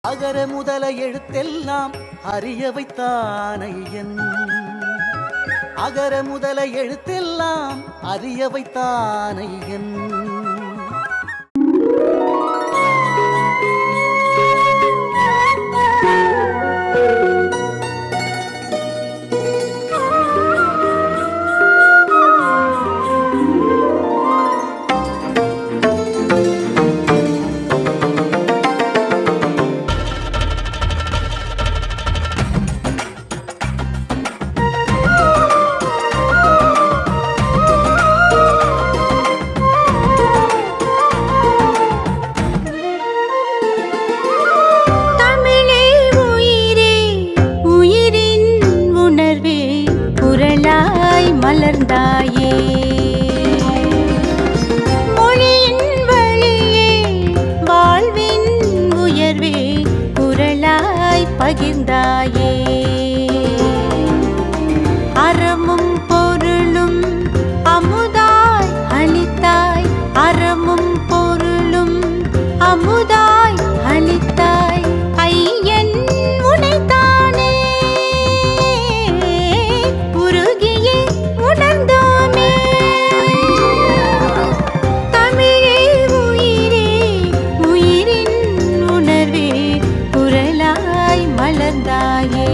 அகர முதல எழுத்தெல்லாம் அறிய வைத்தானையன். அகர முதல எழுத்தெல்லாம் அறிய வைத்தானையன். மலர்ந்தாயே மொழியின் வழியே வாழ்வின் உயர்வே குரலாய் பகிர்ந்தாயே. அறமும் பொருளும் அமுதாய் அளித்தாய், அறமும் பொருளும் அமுதாய் அளித்தாய். ஐயன் உனைத்தானே உருகியே உணர்ந்தோமே. தமிழே உயிரே உயிரின் உணர்வே குரலாய் மலர்ந்தாயே.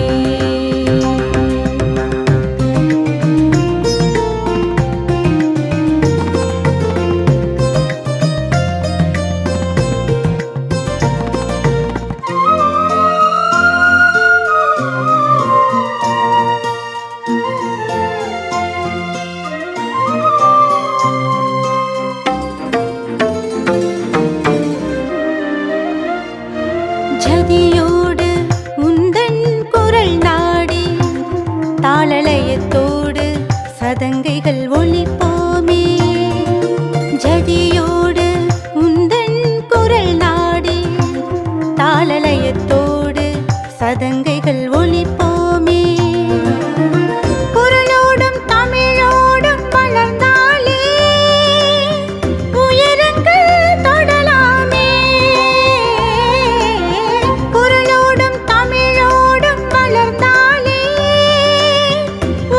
ஜதியோடு உந்தன் குரல் நாடி தாளலயத்தோடு சதங்கைகள் ஒலிப்போமே. ஜதியோடு உந்தன் குரல் நாடி தாளலயத்தோடு சதங்கைகள் ஒலிப்போமே. குரலோடும் தமிழோடும் வளர்ந்தாலே உயரங்கள் தொடலாமே. குரலோடும் தமிழோடும் வளர்ந்தாலே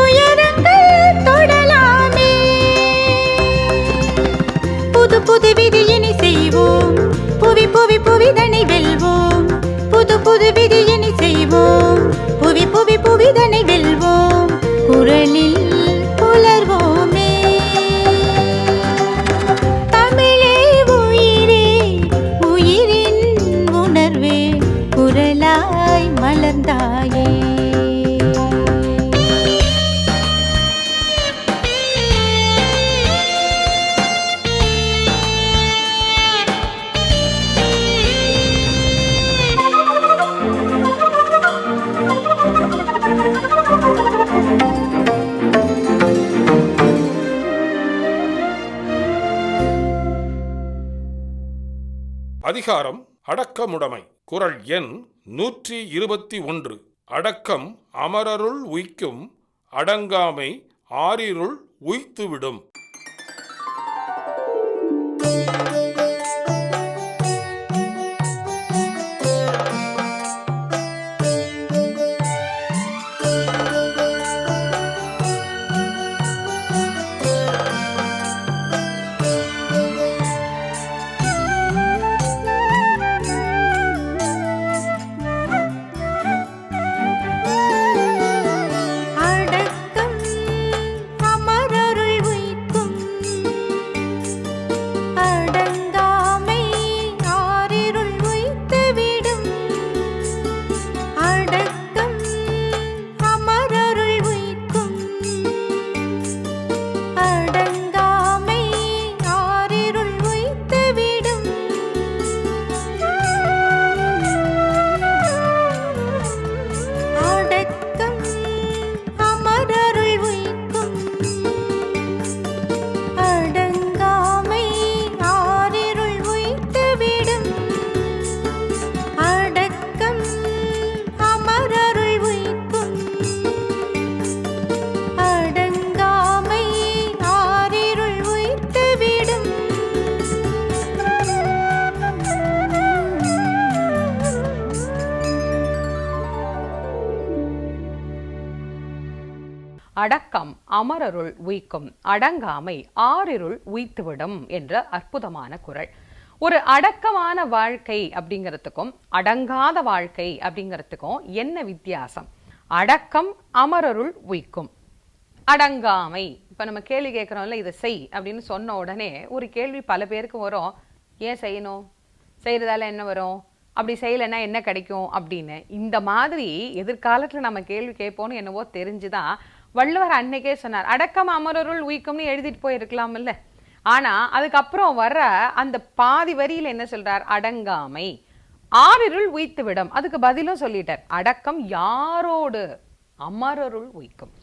உயரங்கள் தொடலாமே. புது புது விதியினை செய்வோம், புவி புவி புவிதனை வெல்வோம். புது புது விதியினை செய்வோம், புவி புவி புவிதனை வெல்வோம். குரலில் புலர்வோமே. தமிழே உயிரே உயிரின் உணர்வே குரலாய் மலர்ந்தாயே. அதிகாரம் அடக்கமுடைமை. குறள் எண் 121. அடக்கம் அமரருள் உய்க்கும், அடங்காமை ஆரிருள் உய்த்துவிடும். அடக்கம் அமரருள் உய்க்கும், அடக்கம் அமரருள் உய்க்கும், அடங்காமை ஆறிருள் உய்த்துவிடும் என்ற அற்புதமான குறள். ஒரு அடக்கமான வாழ்க்கை அப்படிங்கிறதுக்கும் அடங்காத வாழ்க்கை அப்படிங்கிறதுக்கும் என்ன வித்தியாசம்? அடக்கம் அமரருள் உய்க்கும், அடங்காமை. இப்ப நம்ம கேள்வி கேட்கிறோம்ல, இதை செய் அப்படின்னு சொன்ன உடனே ஒரு கேள்வி பல பேருக்கு வரும், ஏன் செய்யணும், செய்யறதால என்ன வரும், அப்படி செய்யலைன்னா என்ன கிடைக்கும் அப்படின்னு. இந்த மாதிரி எதிர்காலத்துல நம்ம கேள்வி கேட்போம்னு என்னவோ தெரிஞ்சுதான் வள்ளுவர் அன்னைக்கே சொன்னார், அடக்கம் அமரருள் உய்க்கும்னு எழுதிட்டு போயிருக்கலாம்ல. ஆனா அதுக்கப்புறம் வர்ற அந்த பாதி வரியில என்ன சொல்றார்? அடங்காமை ஆறிருள் உய்த்து விடும். அதுக்கு பதிலும் சொல்லிட்டார், அடக்கம் யாரோடு? அமரருள் உய்க்கும்,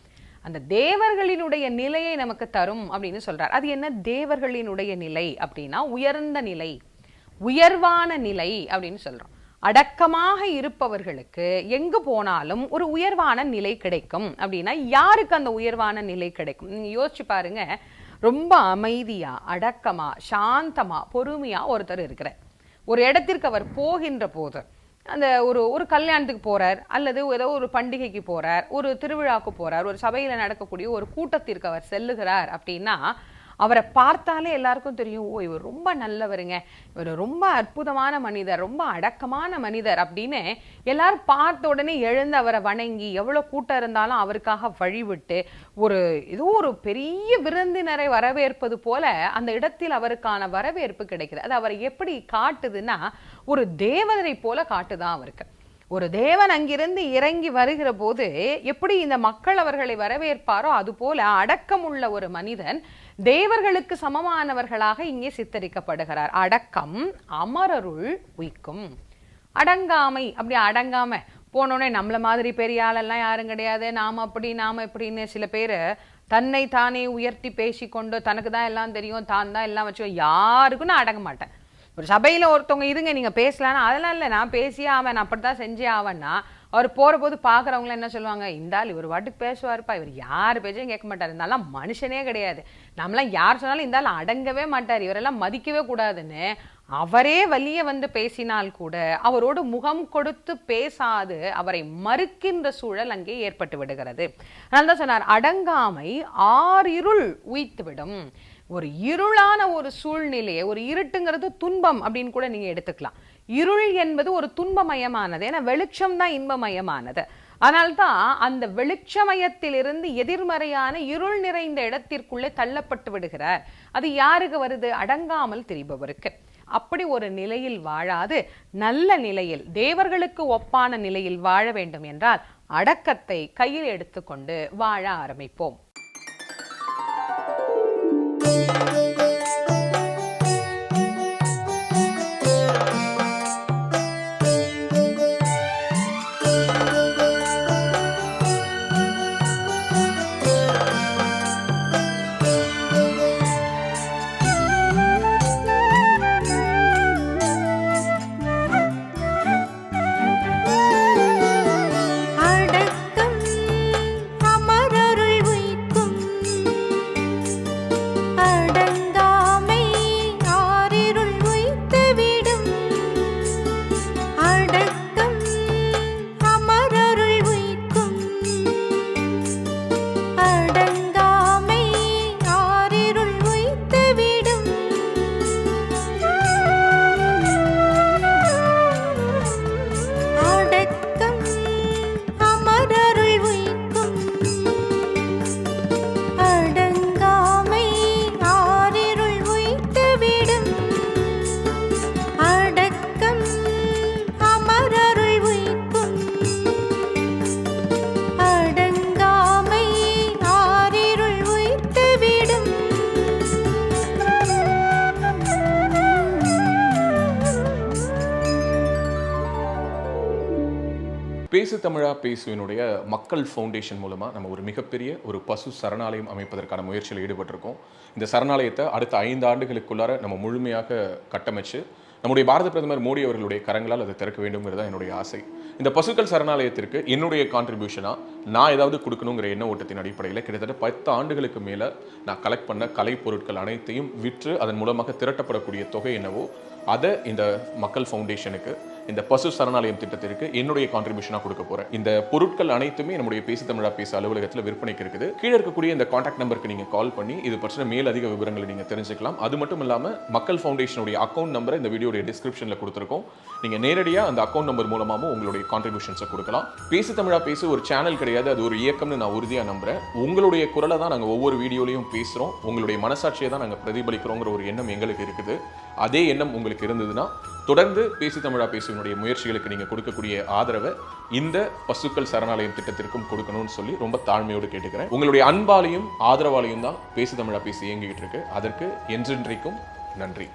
அந்த தேவர்களினுடைய நிலையை நமக்கு தரும் அப்படின்னு சொல்றார். அது என்ன தேவர்களினுடைய நிலை அப்படின்னா? உயர்ந்த நிலை, உயர்வான நிலை அப்படின்னு சொல்றோம். அடக்கமாக இருப்பவர்களுக்கு எங்கு போனாலும் ஒரு உயர்வான நிலை கிடைக்கும். அப்படின்னா யாருக்கு அந்த உயர்வான நிலை கிடைக்கும்? நீங்க யோசிச்சு பாருங்க. ரொம்ப அமைதியா, அடக்கமா, சாந்தமா, பொறுமையா ஒருத்தர் இருக்கிறார். ஒரு இடத்திற்கு அவர் போகின்ற போது, அந்த ஒரு கல்யாணத்துக்கு போறார், அல்லது ஏதோ ஒரு பண்டிகைக்கு போறார், ஒரு திருவிழாவுக்கு போறார், ஒரு சபையில நடக்கக்கூடிய ஒரு கூட்டத்திற்கு அவர் செல்லுகிறார் அப்படின்னா அவரை பார்த்தாலே எல்லாருக்கும் தெரியும், ஓ இவர் ரொம்ப நல்லவருங்க, இவர் ரொம்ப அற்புதமான மனிதர், ரொம்ப அடக்கமான மனிதர் அப்படின்னு எல்லாரும் பார்த்த உடனே எழுந்து அவரை வணங்கி, எவ்வளவு கூட்டம் இருந்தாலும் அவருக்காக வழிவிட்டு ஏதோ ஒரு பெரிய விருந்தினரை வரவேற்பது போல அந்த இடத்தில் அவருக்கான வரவேற்பு கிடைக்குது. அது அவரை எப்படி காட்டுதுன்னா, ஒரு தேவதை போல காட்டுதான் அவருக்கு. ஒரு தேவன் அங்கிருந்து இறங்கி வருகிற போது எப்படி இந்த மக்கள் அவர்களை வரவேற்பாரோ அது போல அடக்கமுள்ள ஒரு மனிதன் தேவர்களுக்கு சமமானவர்களாக இங்கே சித்தரிக்கப்படுகிறார். அடக்கம் அமரருள் உய்க்கும், அடங்காமை. அப்படி அடங்காம போனோடனே நம்மள மாதிரி பெரிய ஆளெல்லாம் யாரும் கிடையாது, நாம அப்படி நாம எப்படின்னு சில பேர் தன்னை தானே உயர்த்தி பேசிக்கொண்டு தனக்கு தான் எல்லாம் தெரியும், தான் தான் எல்லாம் வச்சு, யாருக்கும் நான் அடங்க மாட்டேன். ஒரு சபையில ஒருத்தவங்க இருங்க நீங்க பேசலான்னா, அதெல்லாம் இல்லை நான் பேசியே ஆவேன், நான் அப்படித்தான் செஞ்சே ஆவேன்னா, அவர் போற போது பாக்குறவங்களாம் என்ன சொல்லுவாங்க, இந்தால் இவர் வாட்டுக்கு பேசுவாருப்பா, இவர் யார் பேச்சையும் கேட்க மாட்டார், இருந்தாலும் மனுஷனே கிடையாது, நம்மளாம் யார் சொன்னாலும் இருந்தாலும் அடங்கவே மாட்டார், இவரெல்லாம் மதிக்கவே கூடாதுன்னு அவரே வலிய வந்து பேசினால் கூட அவரோடு முகம் கொடுத்து பேசாது அவரை மறுக்கின்ற சூழல் அங்கே ஏற்பட்டு விடுகிறது. அதனால்தான் சொன்னார், அடங்காமை ஆறிருள் உய்த்துவிடும். ஒரு இருளான ஒரு சூழ்நிலையை, ஒரு இருட்டுங்கிறது துன்பம் அப்படின்னு கூட நீங்க எடுத்துக்கலாம். இருள் என்பது ஒரு துன்பமயமானது, ஏன்னா வெளிச்சம் தான் இன்பமயமானது. அதனால்தான் அந்த வெளிச்சமயத்திலிருந்து எதிர்மறையான இருள் நிறைந்த இடத்திற்குள்ளே தள்ளப்பட்டு விடுகிறார். அது யாருக்கு வருது? அடங்காமல் திரிபவருக்கு. அப்படி ஒரு நிலையில் வாழாது நல்ல நிலையில் தேவர்களுக்கு ஒப்பான நிலையில் வாழ வேண்டும் என்றால் அடக்கத்தை கையில் எடுத்துக்கொண்டு வாழ ஆரம்பிப்போம். பேசு தமிழா பேசுவினுடைய மக்கள் ஃபவுண்டேஷன் மூலமாக நம்ம ஒரு மிகப்பெரிய ஒரு பசு சரணாலயம் அமைப்பதற்கான முயற்சியில் ஈடுபட்டிருக்கோம். இந்த சரணாலயத்தை அடுத்த 5 ஆண்டுகளுக்குள்ளார நம்ம முழுமையாக கட்டமைச்சு நம்முடைய பாரத பிரதமர் மோடி அவர்களுடைய கரங்களால் அதை திறக்க வேண்டும்ங்கிறது தான் என்னுடைய ஆசை. இந்த பசுக்கள் சரணாலயத்திற்கு என்னுடைய கான்ட்ரிபியூஷனாக நான் ஏதாவது கொடுக்கணுங்கிற எண்ண ஓட்டத்தின் அடிப்படையில் கிட்டத்தட்ட 10 ஆண்டுகளுக்கு மேலே நான் கலெக்ட் பண்ண கலை பொருட்கள் அனைத்தையும் விற்று அதன் மூலமாக திரட்டப்படக்கூடிய தொகை என்னவோ அதை இந்த மக்கள் ஃபவுண்டேஷனுக்கு இந்த பசு சரணாலயம் திட்டத்திற்கு என்னுடைய கான்ட்ரிபியூஷனாக கொடுக்க போகிறேன். இந்த பொருட்கள் அனைத்துமே நம்முடைய பேசு தமிழா பேச அலுவலகத்தில் விற்பனைக்கு இருக்குது. கீழே இருக்கக்கூடிய இந்த கான்டாக்ட் நம்பருக்கு நீங்கள் கால் பண்ணி இது பற்றின மேலதிக விவரங்களை நீங்கள் தெரிஞ்சுக்கலாம். அது மட்டும் இல்லாமல் மக்கள் ஃபவுண்டேஷனுடைய அக்கௌண்ட் நம்பரை இந்த வீடியோடைய டிஸ்கிரிப்ஷனில் கொடுத்துருக்கோம். நீங்கள் நேரடியாக அந்த அக்கௌண்ட் நம்பர் மூலமாகவும் உங்களுடைய கான்ட்ரிபியூஷன்ஸை கொடுக்கலாம். பேசு தமிழா பேசு ஒரு சேனல் கிடையாது, அது ஒரு இயக்கம்னு நான் உறுதியாக நம்புகிறேன். உங்களுடைய குரலை தான் நாங்கள் ஒவ்வொரு வீடியோலையும் பேசுகிறோம், உங்களுடைய மனசாட்சியை தான் நாங்கள் பிரதிபலிக்கிறோங்கிற ஒரு எண்ணம் எங்களுக்கு இருக்குது. அதே எண்ணம் உங்களுக்கு இருந்ததுன்னா தொடர்ந்து பேசு தமிழா பேசுவனுடைய முயற்சிகளுக்கு நீங்கள் கொடுக்கக்கூடிய ஆதரவை இந்த பசுக்கள் சரணாலயம் திட்டத்திற்கும் கொடுக்கணும்னு சொல்லி ரொம்ப தாழ்மையோடு கேட்டுக்கிறேன். உங்களுடைய அன்பாலையும் ஆதரவாலையும் தான் பேசு தமிழா பேசி இயங்கிக்கிட்டு இருக்கு. அதற்கு என்றென்றைக்கும் நன்றி.